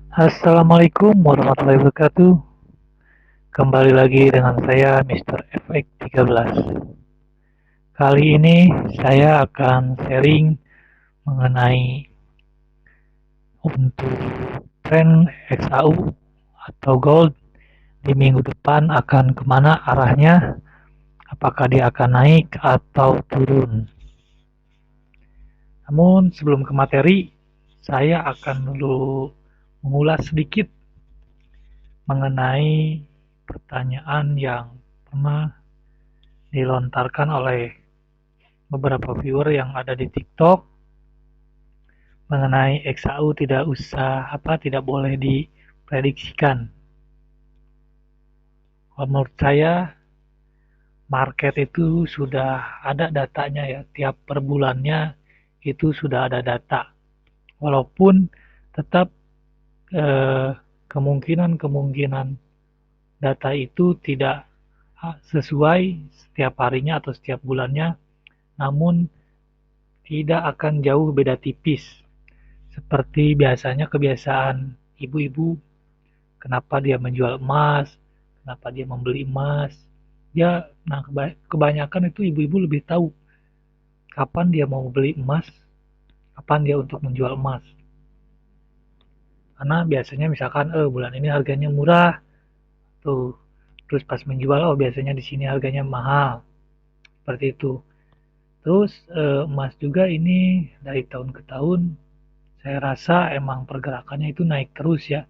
Assalamualaikum warahmatullahi wabarakatuh. Kembali lagi dengan saya Mr. FX 13. Kali ini saya akan sharing mengenai untuk tren XAU atau gold di minggu depan akan kemana arahnya, apakah dia akan naik atau turun. Namun sebelum ke materi, saya akan dulu mengulas sedikit mengenai pertanyaan yang pernah dilontarkan oleh beberapa viewer yang ada di TikTok mengenai XAU tidak boleh diprediksikan. Menurut saya market itu sudah ada datanya ya, tiap per bulannya itu sudah ada data. Walaupun tetap eh, kemungkinan data itu tidak sesuai setiap harinya atau setiap bulannya, namun tidak akan jauh beda tipis. Seperti biasanya kebiasaan ibu-ibu, kenapa dia menjual emas, kenapa dia membeli emas. Nah kebanyakan itu ibu-ibu lebih tahu kapan dia mau beli emas, kapan dia untuk menjual emas. Karena biasanya misalkan, bulan ini harganya murah, tuh, terus pas menjual, biasanya di sini harganya mahal, seperti itu. Terus emas juga ini dari tahun ke tahun, saya rasa emang pergerakannya itu naik terus ya.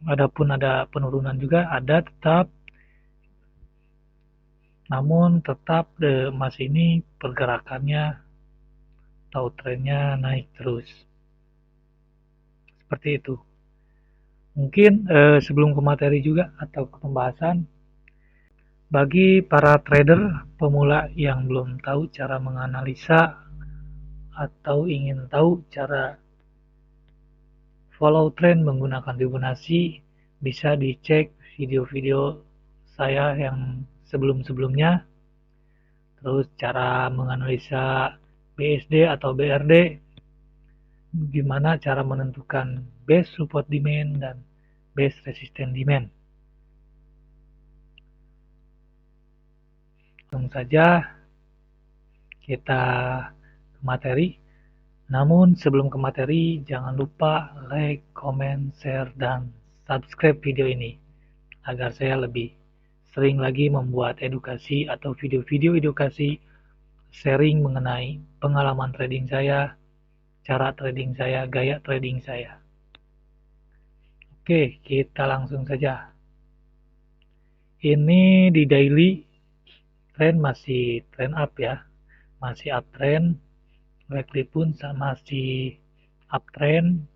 Adapun ada penurunan juga ada tetap, namun tetap emas ini pergerakannya atau trennya naik terus. Seperti itu. Mungkin sebelum ke materi juga atau ke pembahasan, bagi para trader pemula yang belum tahu cara menganalisa atau ingin tahu cara follow trend menggunakan Fibonacci, bisa dicek video-video saya yang sebelum-sebelumnya. Terus cara menganalisa BSD atau BRD, gimana cara menentukan base support demand dan base resistance demand. Langsung saja kita ke materi. Namun sebelum ke materi, jangan lupa like, comment, share, dan subscribe video ini agar saya lebih sering lagi membuat edukasi atau video-video edukasi sharing mengenai pengalaman trading saya, cara trading saya, gaya trading saya. Oke, kita langsung saja. Ini di daily trend masih trend up ya, masih uptrend. Weekly pun masih uptrend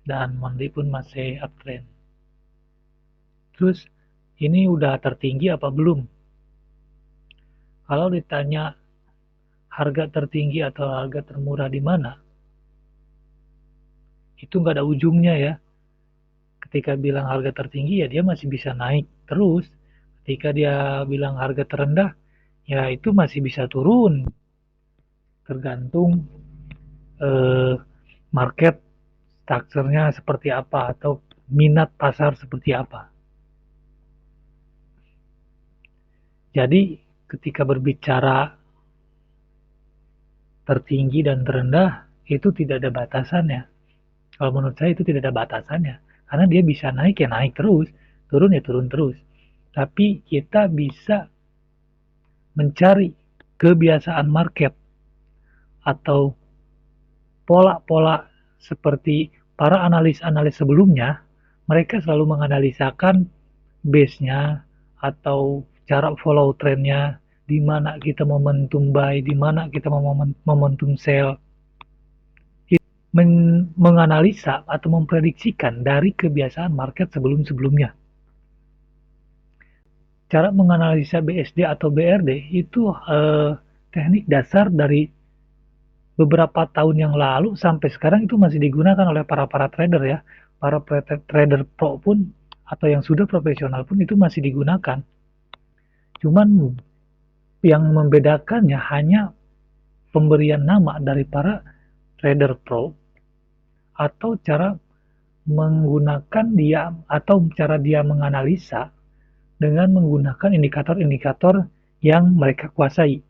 dan monthly pun masih uptrend. Terus ini udah tertinggi apa belum? Kalau ditanya harga tertinggi atau harga termurah di mana, itu nggak ada ujungnya ya. Ketika bilang harga tertinggi ya dia masih bisa naik terus. Ketika dia bilang harga terendah, ya itu masih bisa turun. Tergantung market strukturnya seperti apa atau minat pasar seperti apa. Jadi ketika berbicara tertinggi dan terendah itu tidak ada batasannya. Kalau menurut saya itu tidak ada batasannya. Karena dia bisa naik ya naik terus, turun ya turun terus. Tapi kita bisa mencari kebiasaan market atau pola-pola seperti para analis-analis sebelumnya, mereka selalu menganalisakan base-nya atau cara follow trend-nya, di mana kita momentum buy, di mana kita momentum sell. Menganalisa atau memprediksikan dari kebiasaan market sebelum-sebelumnya. Cara menganalisa BSD atau BRD itu teknik dasar dari beberapa tahun yang lalu sampai sekarang itu masih digunakan oleh para trader ya. Para trader pro pun atau yang sudah profesional pun itu masih digunakan. Cuman yang membedakannya hanya pemberian nama dari para trader pro atau cara menggunakan dia atau cara dia menganalisa dengan menggunakan indikator-indikator yang mereka kuasai.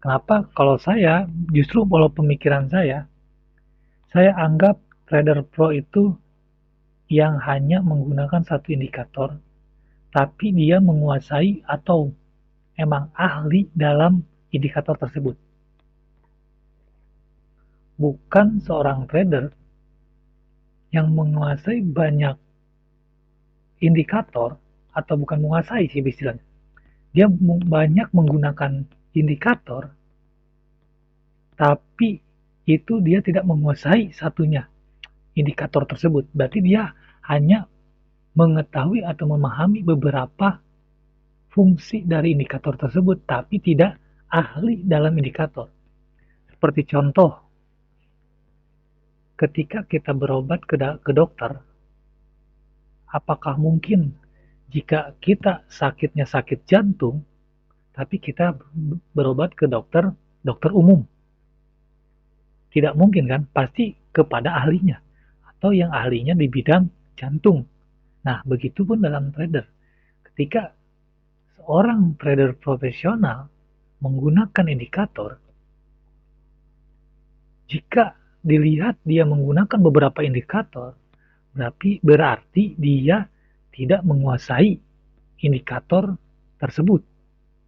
Kenapa? Kalau saya, justru kalau pemikiran saya anggap trader pro itu yang hanya menggunakan satu indikator, tapi dia menguasai atau emang ahli dalam indikator tersebut. Bukan seorang trader yang menguasai banyak indikator, atau bukan menguasai sih istilahnya. Dia banyak menggunakan indikator, tapi itu dia tidak menguasai satunya indikator tersebut. Berarti dia hanya mengetahui atau memahami beberapa fungsi dari indikator tersebut, tapi tidak ahli dalam indikator. Seperti contoh, ketika kita berobat ke dokter, apakah mungkin jika kita sakitnya sakit jantung, tapi kita berobat ke dokter umum? Tidak mungkin kan? Pasti kepada ahlinya, atau yang ahlinya di bidang jantung. Nah, begitupun dalam trader. Ketika seorang trader profesional menggunakan indikator, jika dilihat dia menggunakan beberapa indikator, berarti dia tidak menguasai indikator tersebut,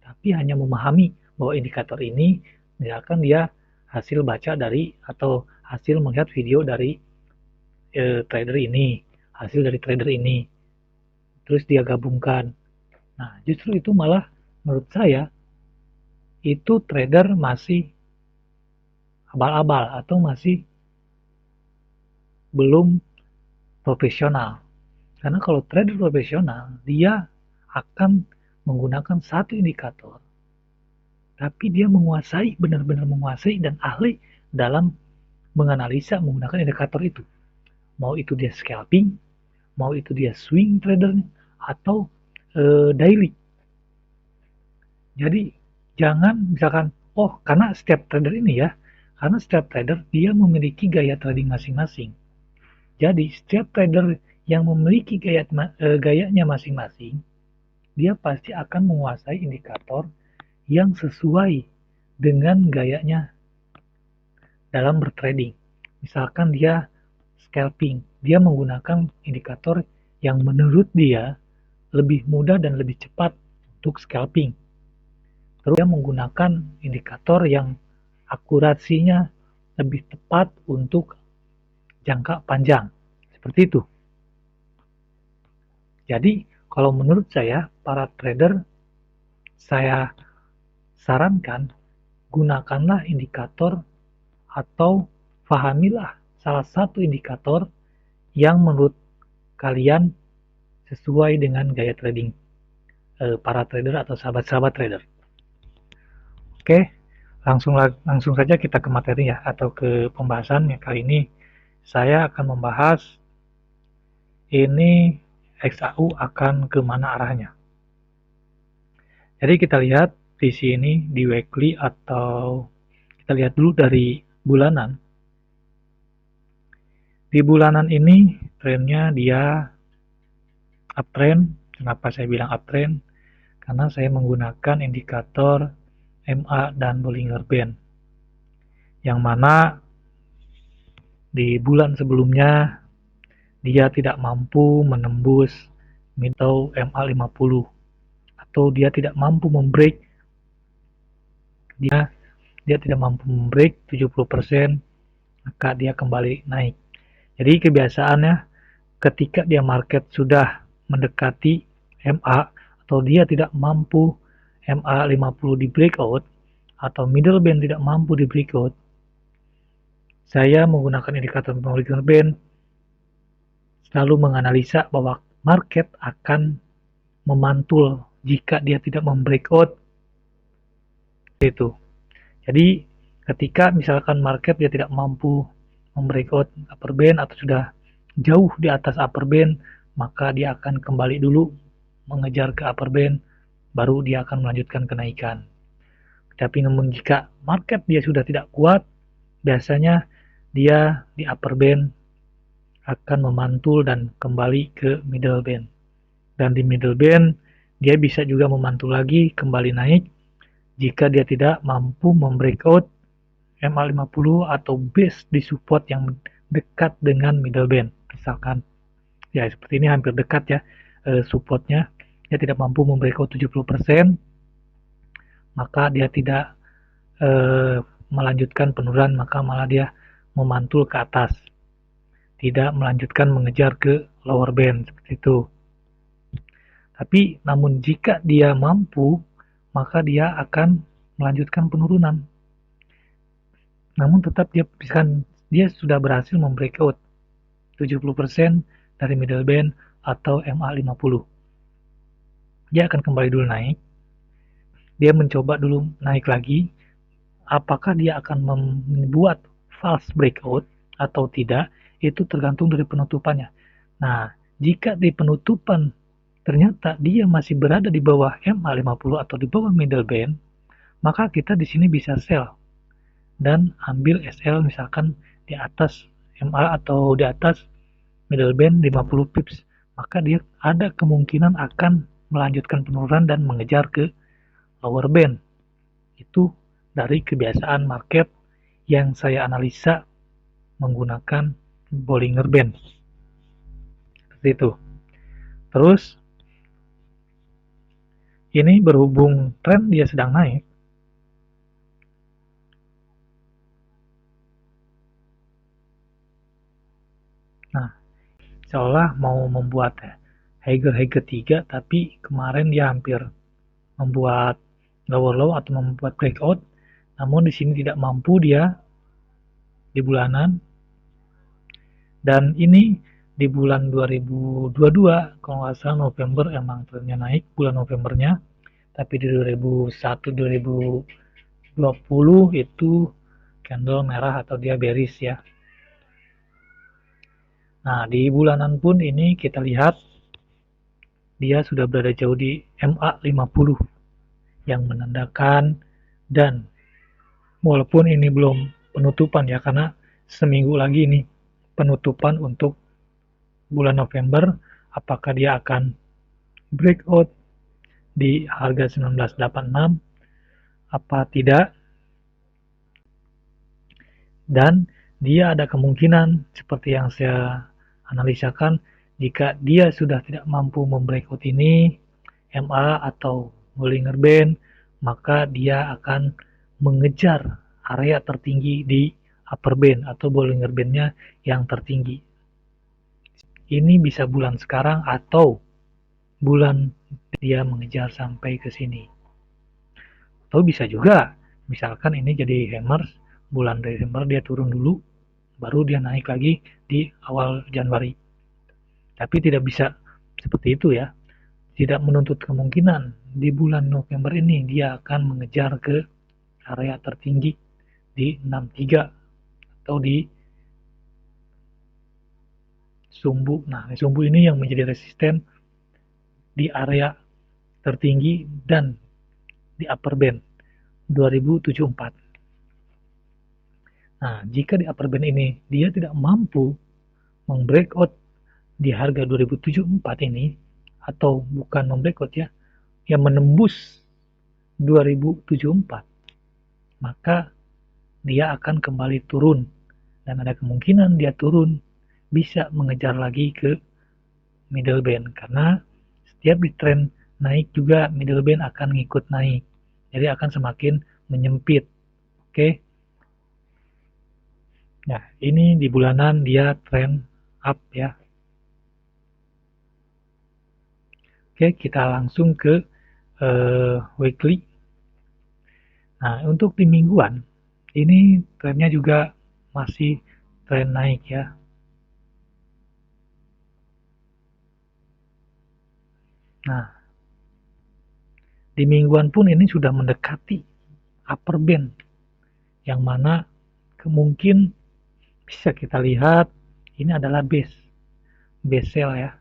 tapi hanya memahami bahwa indikator ini, misalkan dia hasil baca dari atau hasil melihat video dari trader ini, hasil dari trader ini, terus dia gabungkan. Nah, justru itu malah menurut saya itu trader masih abal-abal atau masih belum profesional. Karena kalau trader profesional, dia akan menggunakan satu indikator, tapi dia menguasai, benar-benar menguasai dan ahli dalam menganalisa menggunakan indikator itu. Mau itu dia scalping, mau itu dia swing trader, atau daily. Jadi jangan misalkan, oh karena setiap trader ini ya, karena setiap trader dia memiliki gaya trading masing-masing. Jadi setiap trader yang memiliki gayanya masing-masing, dia pasti akan menguasai indikator yang sesuai dengan gayanya dalam bertrading. Misalkan dia scalping, dia menggunakan indikator yang menurut dia lebih mudah dan lebih cepat untuk scalping. Terus dia menggunakan indikator yang akurasinya lebih tepat untuk jangka panjang. Seperti itu. Jadi, kalau menurut saya, para trader, saya sarankan gunakanlah indikator atau pahamilah salah satu indikator yang menurut kalian sesuai dengan gaya trading para trader atau sahabat-sahabat trader. Oke, langsung saja kita ke materi ya, atau ke pembahasan. Ya, kali ini saya akan membahas ini XAU akan kemana arahnya. Jadi kita lihat di sini di weekly, atau kita lihat dulu dari bulanan. Di bulanan ini trennya dia uptrend. Kenapa saya bilang uptrend? Karena saya menggunakan indikator MA dan Bollinger Band, yang mana di bulan sebelumnya dia tidak mampu menembus middle MA50, atau dia tidak mampu membreak, dia tidak mampu membreak 70%, maka dia kembali naik. Jadi kebiasaannya ketika dia market sudah mendekati MA, atau dia tidak mampu MA50 di breakout, atau middle band tidak mampu di breakout, saya menggunakan indikator Bollinger Band selalu menganalisa bahwa market akan memantul jika dia tidak membreakout itu. Jadi ketika misalkan market dia tidak mampu membreakout upper band atau sudah jauh di atas upper band, maka dia akan kembali dulu mengejar ke upper band, baru dia akan melanjutkan kenaikan. Tapi namun jika market dia sudah tidak kuat, biasanya dia di upper band akan memantul dan kembali ke middle band. Dan di middle band dia bisa juga memantul lagi kembali naik jika dia tidak mampu membreakout MA50 atau base di support yang dekat dengan middle band. Misalkan ya seperti ini hampir dekat ya supportnya, dia tidak mampu membreakout 70%, maka dia tidak melanjutkan penurunan, maka malah dia memantul ke atas, tidak melanjutkan mengejar ke lower band seperti itu. Tapi namun jika dia mampu, maka dia akan melanjutkan penurunan. Namun tetap dia sudah berhasil membreakout 70% dari middle band atau MA50. Dia akan kembali dulu naik. Dia mencoba dulu naik lagi. Apakah dia akan membuat false breakout atau tidak, itu tergantung dari penutupannya. Nah, jika di penutupan ternyata dia masih berada di bawah MA50 atau di bawah middle band, maka kita di sini bisa sell dan ambil SL misalkan di atas MA atau di atas middle band 50 pips, maka dia ada kemungkinan akan melanjutkan penurunan dan mengejar ke lower band. Itu dari kebiasaan market yang saya analisa menggunakan Bollinger Band. Seperti itu. Terus ini berhubung tren dia sedang naik, nah seolah mau membuat Hegel 3, tapi kemarin dia hampir membuat lower low atau membuat breakout, namun di sini tidak mampu dia di bulanan. Dan ini di bulan 2022 kalau nggak salah November emang trennya naik bulan Novembernya, tapi di 2021-2020 itu candle merah atau dia bearish ya. Nah di bulanan pun ini kita lihat dia sudah berada jauh di MA50 yang menandakan, dan walaupun ini belum penutupan ya, karena seminggu lagi ini penutupan untuk bulan November, apakah dia akan breakout di harga 1986 apa tidak, dan dia ada kemungkinan seperti yang saya analisakan, jika dia sudah tidak mampu membreakout ini MA atau Bollinger Band, maka dia akan mengejar area tertinggi di upper band atau Bollinger Bandnya yang tertinggi. Ini bisa bulan sekarang atau bulan dia mengejar sampai ke sini. Atau bisa juga misalkan ini jadi hammers, bulan Desember dia turun dulu, baru dia naik lagi di awal Januari. Tapi tidak bisa seperti itu ya. Tidak menuntut kemungkinan di bulan November ini dia akan mengejar ke area tertinggi di 63 atau di sumbu. Nah, sumbu ini yang menjadi resisten di area tertinggi dan di upper band 2074. Nah, jika di upper band ini dia tidak mampu membreakout di harga 2074 ini, atau bukan membreakout ya, yang menembus 2074, maka dia akan kembali turun, dan ada kemungkinan dia turun bisa mengejar lagi ke middle band, karena setiap di tren naik juga middle band akan ngikut naik, jadi akan semakin menyempit. Oke. Nah, ini di bulanan dia tren up ya. Oke, kita langsung ke weekly. Nah, untuk di mingguan, ini trennya juga masih tren naik ya. Nah, di mingguan pun ini sudah mendekati upper band, yang mana kemungkin bisa kita lihat ini adalah base sell ya,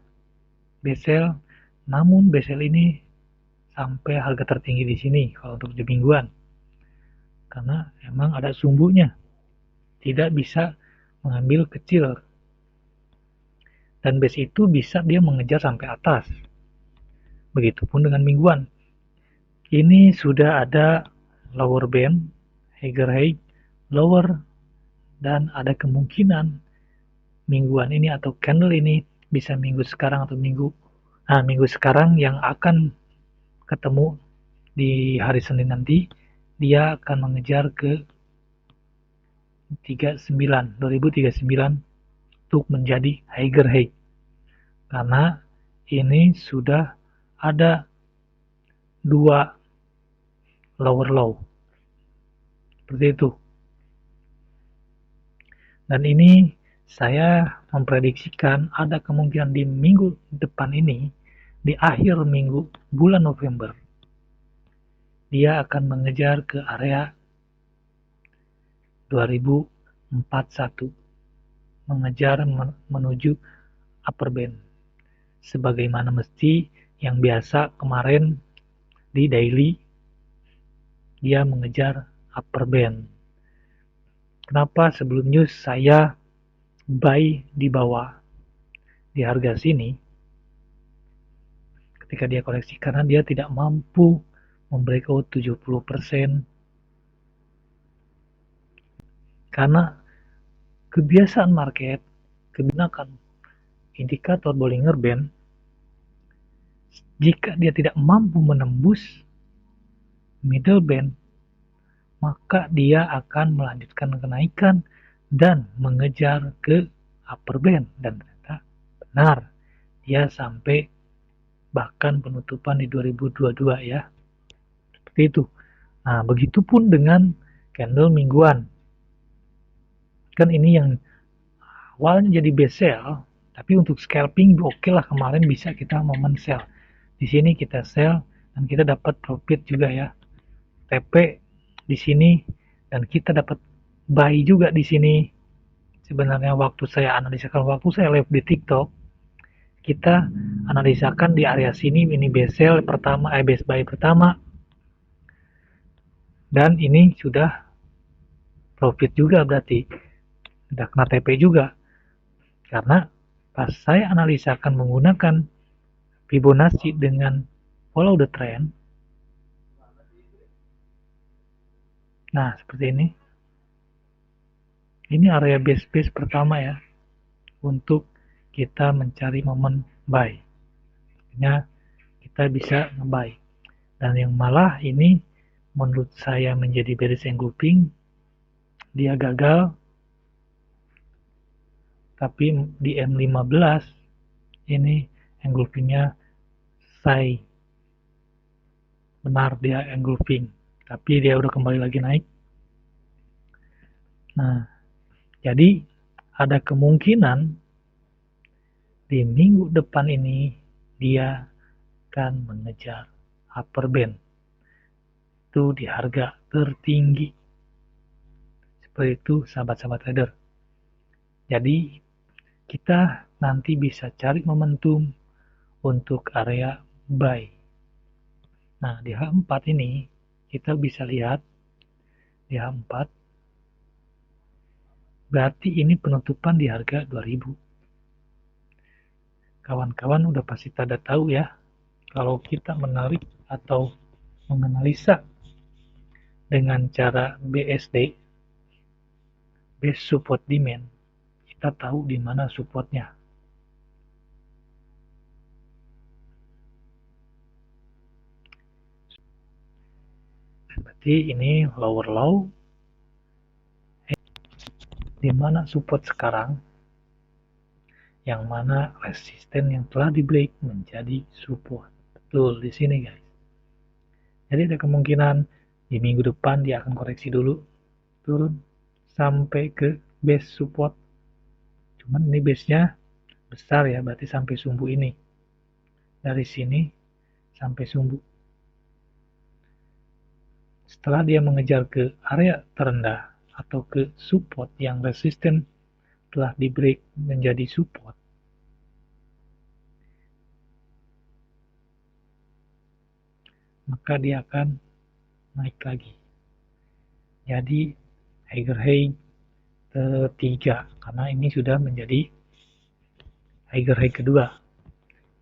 base sell. Namun base sell ini sampai harga tertinggi di sini kalau untuk di mingguan, karena emang ada sumbunya, tidak bisa mengambil kecil. dan base itu bisa dia mengejar sampai atas. Begitupun dengan mingguan. Ini sudah ada lower band, higher high, lower, dan ada kemungkinan mingguan ini atau candle ini bisa minggu sekarang atau minggu sekarang yang akan ketemu di hari Senin nanti, dia akan mengejar ke 2039 untuk menjadi higher high, karena ini sudah ada dua lower low seperti itu. Dan ini saya memprediksikan ada kemungkinan di minggu depan ini, di akhir minggu bulan November, dia akan mengejar ke area 2041, mengejar menuju upper band, sebagaimana mesti yang biasa kemarin di daily dia mengejar upper band. Kenapa sebelum news saya buy di bawah di harga sini ketika dia koreksi, karena dia tidak mampu membreakout 70%, karena kebiasaan market kebijakan indikator Bollinger Band, jika dia tidak mampu menembus middle band, maka dia akan melanjutkan kenaikan dan mengejar ke upper band, dan ternyata benar dia sampai bahkan penutupan di 2022 ya, seperti itu. Nah, begitupun dengan candle mingguan, kan ini yang awalnya jadi best sell, tapi untuk scalping oke lah, kemarin bisa kita momen sell. Di sini kita sell dan kita dapat profit juga ya. TP di sini dan kita dapat buy juga di sini. Sebenarnya waktu saya analisakan, waktu saya live di TikTok, kita analisakan di area sini, ini best sell pertama, best buy pertama, dan ini sudah profit juga, berarti sudah kena TP juga. Karena pas saya analisakan menggunakan Fibonacci dengan follow the trend, nah seperti ini. Ini area base pertama ya, untuk kita mencari momen buy. Artinya kita bisa nge-buy. Dan yang malah ini menurut saya menjadi bearish engulfing, dia gagal. Tapi di M15 ini engulfingnya selesai. Benar dia engulfing, tapi dia udah kembali lagi naik. Nah, jadi ada kemungkinan di minggu depan ini dia akan mengejar upper band itu di harga tertinggi. Seperti itu sahabat-sahabat trader. Jadi kita nanti bisa cari momentum untuk area buy. Nah, di H4 ini kita bisa lihat di H4 berarti ini penutupan di harga 2000. Kawan-kawan udah pasti tada tahu ya, kalau kita menarik atau menganalisa dengan cara BSD, base support demand, kita tahu di mana supportnya. Berarti ini lower low, di mana support sekarang, yang mana resisten yang telah di break menjadi support. Betul di sini guys. Jadi ada kemungkinan di minggu depan dia akan koreksi dulu, turun sampai ke base support. Cuman ini base-nya besar ya, berarti sampai sumbu ini. Dari sini sampai sumbu. Setelah dia mengejar ke area terendah atau ke support yang resisten telah di break menjadi support, maka dia akan naik lagi. Jadi higher high ketiga, karena ini sudah menjadi higher high kedua.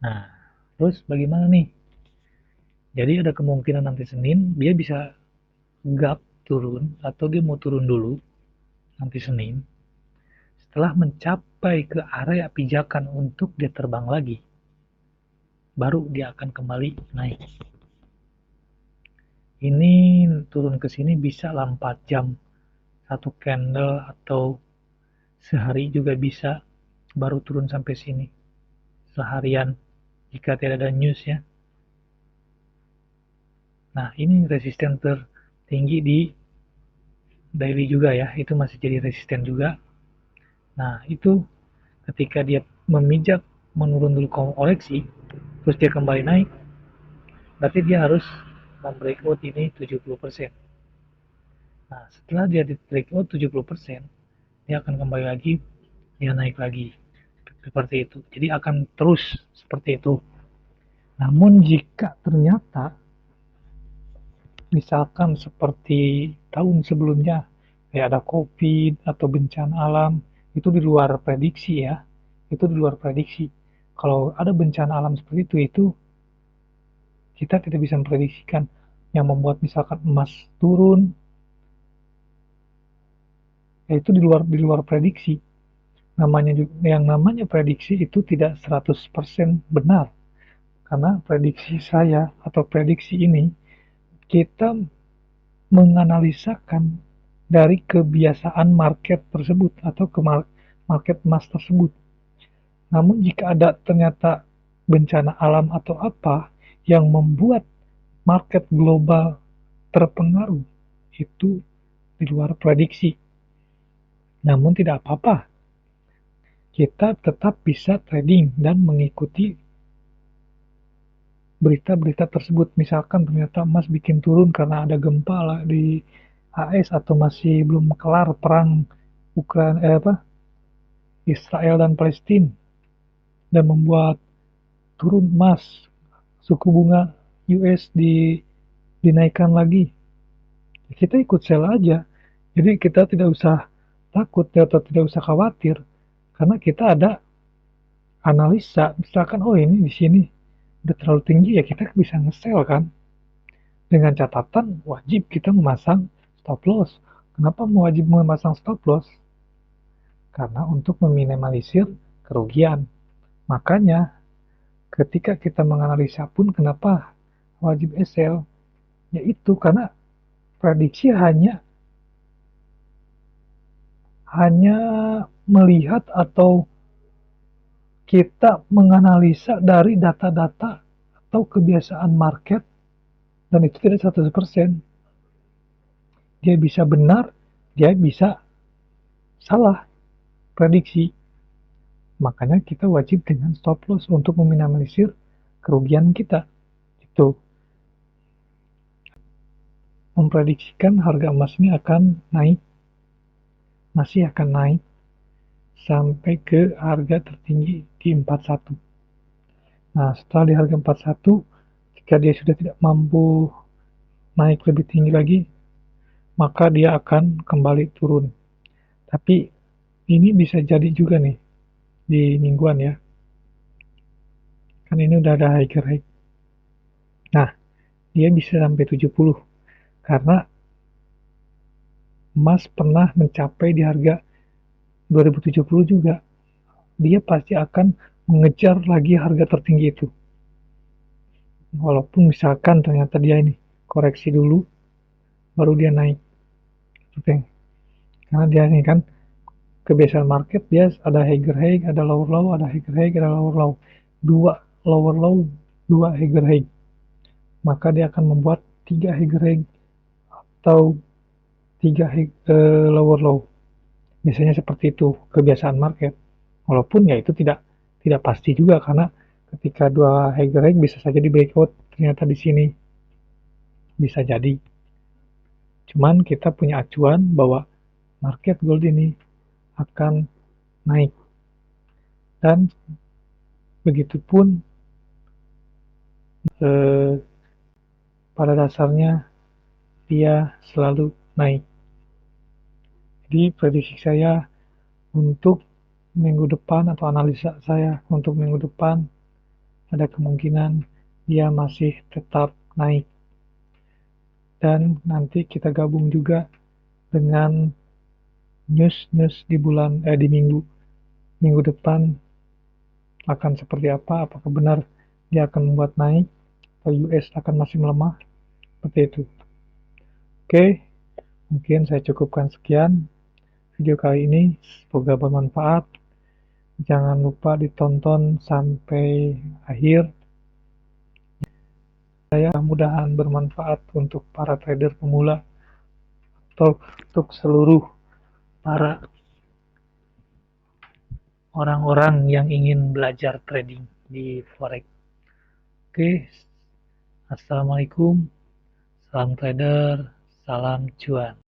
Nah, terus bagaimana nih? Jadi ada kemungkinan nanti Senin dia bisa gap turun atau dia mau turun dulu nanti Senin. Setelah mencapai ke area pijakan untuk dia terbang lagi, baru dia akan kembali naik. Ini turun ke sini bisa lah 4 jam, satu candle atau sehari juga bisa, baru turun sampai sini. Seharian jika tidak ada news ya. Nah, ini resisten tertinggi di daily juga ya, itu masih jadi resisten juga. Nah, itu ketika dia memijak menurun dulu koreksi, terus dia kembali naik, berarti dia harus membreakout ini 70%. Nah, setelah dia di breakout 70%, dia akan kembali lagi, dia naik lagi. Seperti itu. Jadi akan terus seperti itu. Namun jika ternyata misalkan seperti tahun sebelumnya kayak ada COVID atau bencana alam, itu di luar prediksi ya. Itu di luar prediksi. Kalau ada bencana alam seperti itu kita tidak bisa memprediksikan yang membuat misalkan emas turun, yaitu di luar prediksi. Yang namanya prediksi itu tidak 100% benar. Karena prediksi saya atau prediksi ini kita menganalisakan dari kebiasaan market tersebut atau ke market emas tersebut. Namun jika ada ternyata bencana alam atau apa yang membuat market global terpengaruh, itu di luar prediksi. Namun tidak apa-apa, kita tetap bisa trading dan mengikuti berita-berita tersebut. Misalkan ternyata emas bikin turun karena ada gempa lah di AS atau masih belum kelar perang Israel dan Palestina dan membuat turun emas, suku bunga US dinaikkan lagi. Kita ikut sell aja. Jadi kita tidak usah takut atau tidak usah khawatir karena kita ada analisa. Misalkan oh ini di sini udah terlalu tinggi ya kita bisa nge-sell kan. Dengan catatan wajib kita memasang stop loss. Kenapa wajib memasang stop loss? Karena untuk meminimalisir kerugian. Makanya ketika kita menganalisa pun kenapa wajib sell? Yaitu karena prediksi hanya melihat atau kita menganalisa dari data-data atau kebiasaan market dan itu tidak 100%. Dia bisa benar, dia bisa salah prediksi. Makanya kita wajib dengan stop loss untuk meminimalisir kerugian kita. Itu memprediksikan harga emas ini akan naik, masih akan naik sampai ke harga tertinggi di 41. Nah, setelah di harga 41, jika dia sudah tidak mampu naik lebih tinggi lagi, maka dia akan kembali turun. Tapi ini bisa jadi juga nih di mingguan ya. Kan ini udah ada higher high. Nah, dia bisa sampai 70 karena emas pernah mencapai di harga 2070 juga. Dia pasti akan mengejar lagi harga tertinggi itu. Walaupun misalkan ternyata dia ini koreksi dulu, baru dia naik. Oke. Karena dia ini kan kebiasaan market dia ada higher high, ada lower low, ada higher high, ada lower low. Dua lower low, dua higher high. Maka dia akan membuat 3 higher high atau 3 lower low. Biasanya seperti itu kebiasaan market. Walaupun ya itu tidak pasti juga karena ketika dua higher high bisa saja di breakout ternyata di sini bisa jadi. Cuman kita punya acuan bahwa market gold ini akan naik. Dan begitupun pada dasarnya dia selalu naik. Jadi prediksi saya untuk minggu depan atau analisa saya untuk minggu depan ada kemungkinan dia masih tetap naik. Dan nanti kita gabung juga dengan news-news di minggu depan akan seperti apa, apakah benar dia akan membuat naik atau US akan masih melemah, seperti itu. Oke, mungkin saya cukupkan sekian video kali ini, semoga bermanfaat. Jangan lupa ditonton sampai akhir. Mudah-mudahan bermanfaat untuk para trader pemula atau untuk seluruh para orang-orang yang ingin belajar trading di forex. Oke, assalamualaikum, salam trader, salam cuan.